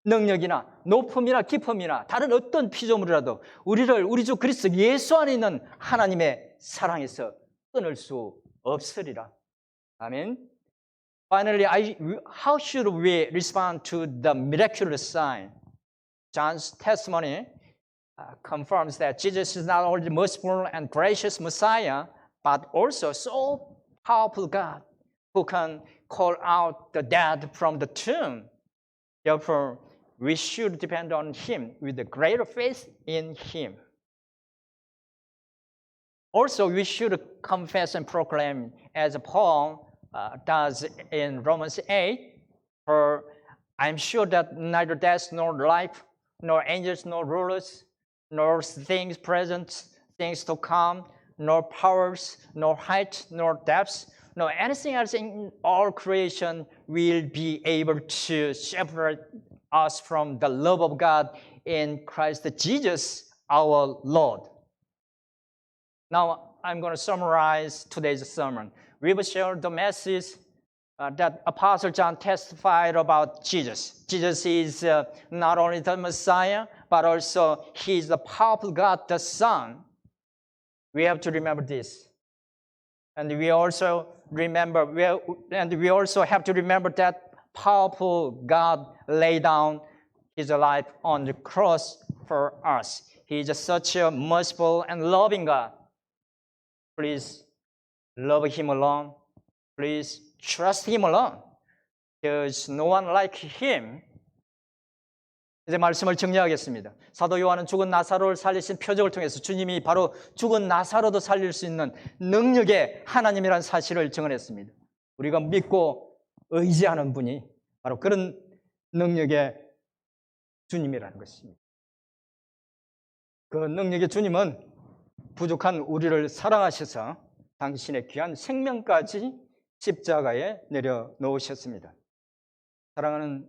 [SPEAKER 3] 능력이나 높음이나 깊음이나 다른 어떤 피조물이라도 우리를 우리 주 그리스도 예수 안에 있는 하나님의 사랑에서 끊을 수 없으리라. 아멘. Finally, how should we respond to the miraculous sign? John's testimony confirms that Jesus is not only the merciful and gracious Messiah, but also so powerful God who can call out the dead from the tomb. Therefore, we should depend on him with a greater faith in him. Also, we should confess and proclaim, as Paul does in Romans 8, for I'm sure that neither death nor life, nor angels nor rulers, nor things present, things to come, nor powers, nor height, nor depth, nor anything else in all creation will be able to separate us from the love of God in Christ Jesus our Lord. Now, I'm going to summarize today's sermon. We've shared the message that Apostle John testified about Jesus. Jesus is not only the Messiah, but also he is the powerful God, the Son. We have to remember this. And we also have to remember that powerful God laid down his life on the cross for us. He is such a merciful and loving God. Please love him alone. Please trust him alone. There is no one like him. 이제 말씀을 정리하겠습니다. 사도 요한은 죽은 나사로를 살리신 표적을 통해서 주님이 바로 죽은 나사로도 살릴 수 있는 능력의 하나님이라는 사실을 증언했습니다. 우리가 믿고 의지하는 분이 바로 그런 능력의 주님이라는 것입니다. 그 능력의 주님은 부족한 우리를 사랑하셔서 당신의 귀한 생명까지 십자가에 내려놓으셨습니다. 사랑하는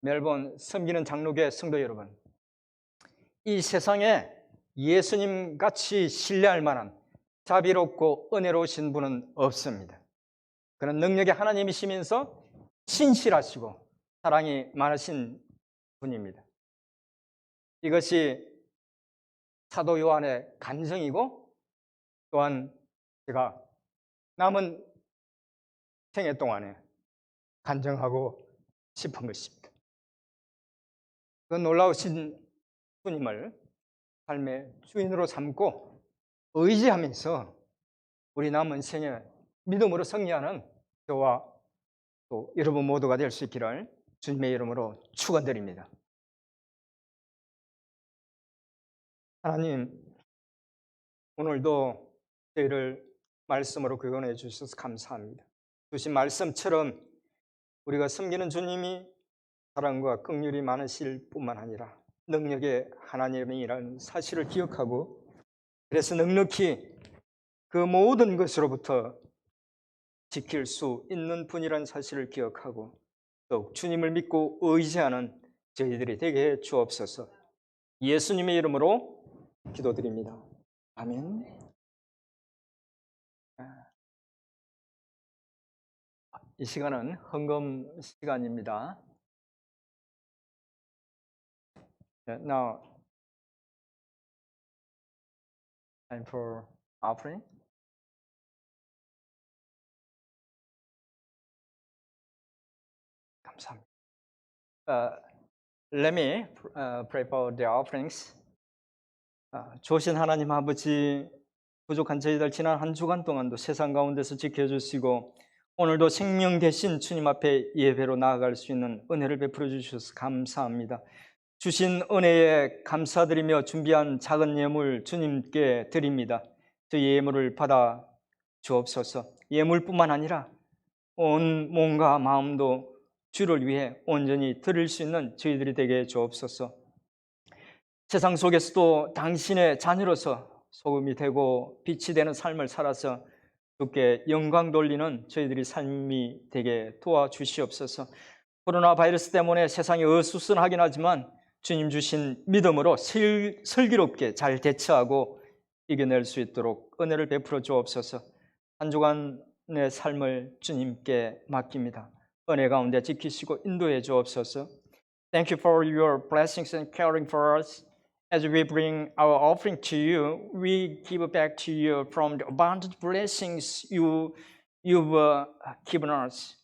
[SPEAKER 3] 멜번 섬기는 장로교회 성도 여러분, 이 세상에 예수님 같이 신뢰할 만한 자비롭고 은혜로우신 분은 없습니다. 그는 능력의 하나님이시면서 신실하시고 사랑이 많으신 분입니다. 이것이 사도 요한의 간증이고 또한 제가 남은 생애 동안에 간증하고 싶은 것입니다. 그 놀라우신 주님을 삶의 주인으로 삼고 의지하면서 우리 남은 생애 믿음으로 승리하는 저와 또 여러분 모두가 될 수 있기를 주님의 이름으로 축원드립니다. 하나님, 오늘도 저희를 말씀으로 구원해 주셔서 감사합니다. 주신 말씀처럼 우리가 섬기는 주님이 사랑과 긍휼이 많으실 뿐만 아니라 능력의 하나님이라는 사실을 기억하고 그래서 넉넉히 그 모든 것으로부터 지킬 수 있는 분이라는 사실을 기억하고 더욱 주님을 믿고 의지하는 저희들이 되게 해 주옵소서. 예수님의 이름으로 기도드립니다. 아멘. 이 시간은 헌금 시간입니다. Now, time for offering. 감사합니다. Let me pray for the offerings. 좋으신 하나님 아버지, 부족한 저희들 지난 한 주간 동안도 세상 가운데서 지켜주시고 오늘도 생명 되신 주님 앞에 예배로 나아갈 수 있는 은혜를 베풀어 주셔서 감사합니다. 주신 은혜에 감사드리며 준비한 작은 예물 주님께 드립니다. 저희 예물을 받아 주옵소서. 예물뿐만 아니라 온 몸과 마음도 주를 위해 온전히 드릴 수 있는 저희들이 되게 주옵소서. 세상 속에서도 당신의 자녀로서 소금이 되고 빛이 되는 삶을 살아서 주께 영광 돌리는 저희들이 삶이 되게 도와주시옵소서. 코로나 바이러스 때문에 세상이 어수선하긴 하지만 주님 주신 믿음으로 슬기롭게 잘 대처하고 이겨낼 수 있도록 은혜를 베풀어 주옵소서. 한 주간의 삶을 주님께 맡깁니다. 은혜 가운데 지키시고 인도해 주옵소서. Thank you for your blessings and caring for us. As we bring our offering to you, we give back to you from the abundant blessings you've given us.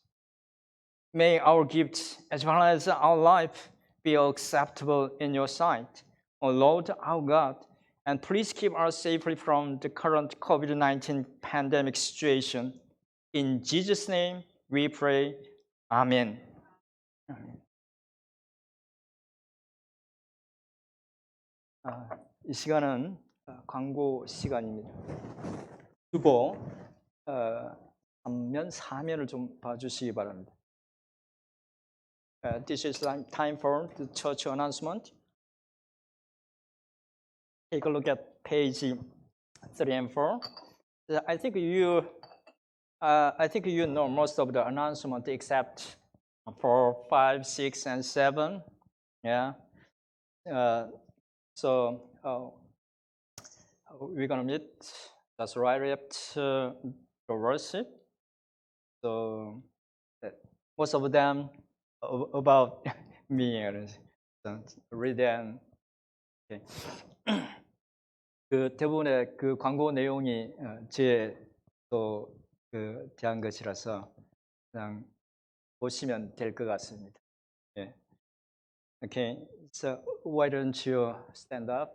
[SPEAKER 3] May our gifts, as well as our life, be acceptable in your sight, O Lord our God, and please keep us safely from the current COVID-19 pandemic situation. In Jesus' name we pray. Amen. 이 시간은 광고 시간입니다. 주보 3면, 4면을 좀 봐주시기 바랍니다. This is time for the church announcement. Take a look at page 3 and 4. I think you know most of the announcement except for 5, 6, and 7. Yeah. So we're gonna meet just right after the worship. So most of them about me. Read them. Okay. 그 대부분의 그 광고 내용이 제 또 대한 것이라서 그냥 보시면 될 것 같습니다. 예. Okay, so why don't you stand up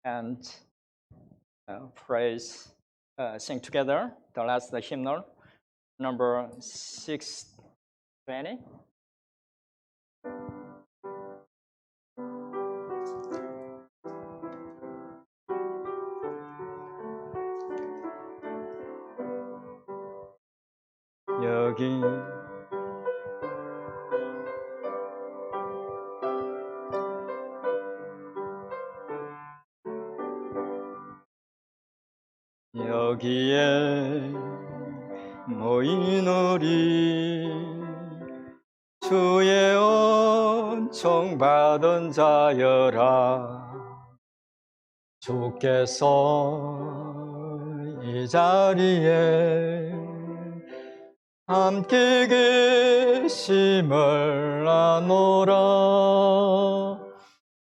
[SPEAKER 3] and sing together the last hymnal, number 620. 여기 여기에 모인 우리 주의 은총 받은 자여라. 주께서 이 자리에 함께 계심을 아노라.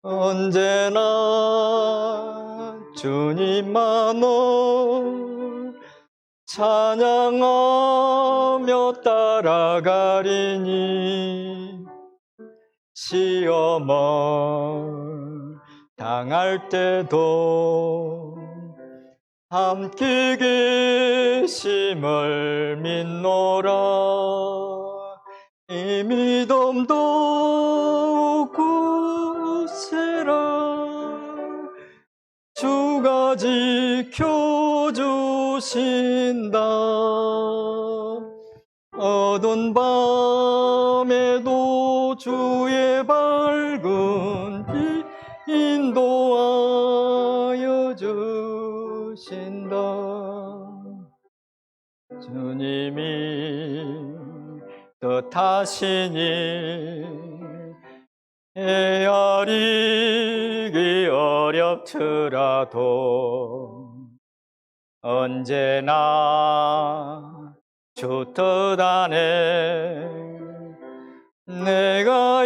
[SPEAKER 3] 언제나 주님만을 찬양하며 따라가리니 시험을 당할 때도 함께 계심을 믿노라. 이 믿음도 굳세라. 주가 지켜주신다. 어두운 밤에도 주의 밝은 빛 인도하여 주신다. 주님이 뜻하시니
[SPEAKER 2] 헤아리기 어렵더라도 언제나 주 뜻 안에 내가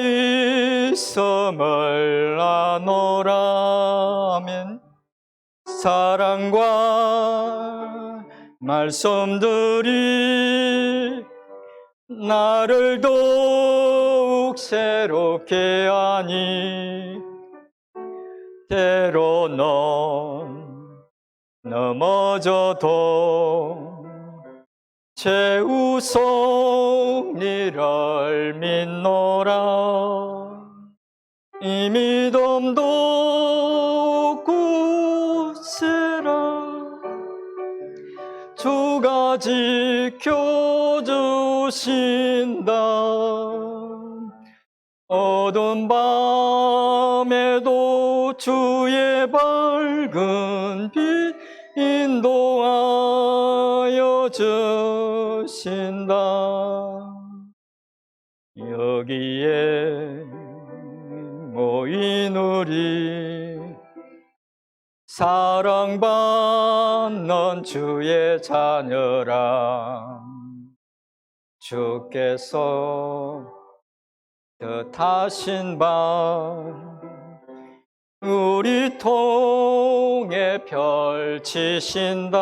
[SPEAKER 2] 있음을 아노라면 사랑과 말씀들이 나를 더욱 새롭게 하니 때로는 넘어져도 최우선이를 믿노라. 이 믿음도 굳세라. 주가 지켜주신다. 어두운 밤에도 주의 밝은 빛 인도하여 주신다. 여기에 모인 우리 사랑받는 주의 자녀라. 주께서 뜻하신 밤 우리 통해 펼치신다.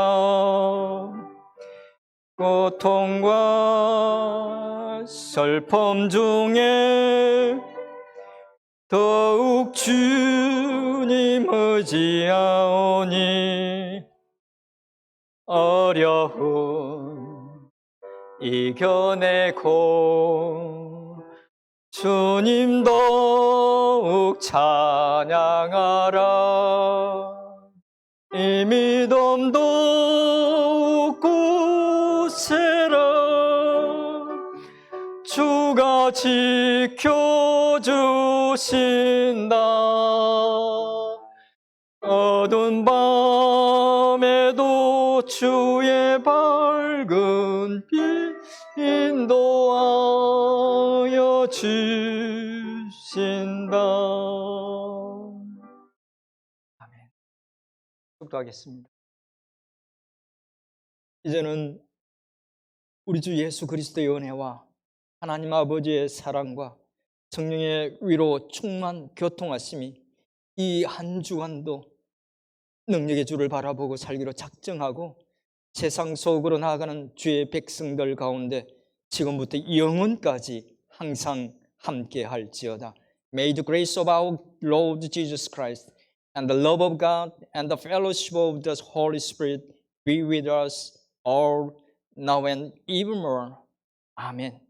[SPEAKER 2] 고통과 슬픔 중에 더욱 주님 의지하오니 어려움 이겨내고 주님 더욱 찬양하라. 이 믿음 더욱 굳세라. 주가 지켜주신다. 어두운 밤에도 주의 밝은 빛 인도하여 주신다. 아멘. 축도하겠습니다. 이제는 우리 주 예수 그리스도의 은혜와 하나님 아버지의 사랑과 성령의 위로 충만 교통하심이 이 한 주간도 능력의 주를 바라보고 살기로 작정하고 세상 속으로 나아가는 주의 백성들 가운데 지금부터 영원까지 항상 함께 할지어다. May the grace of our Lord Jesus Christ and the love of God and the fellowship of the Holy Spirit be with us all now and evermore. 아멘.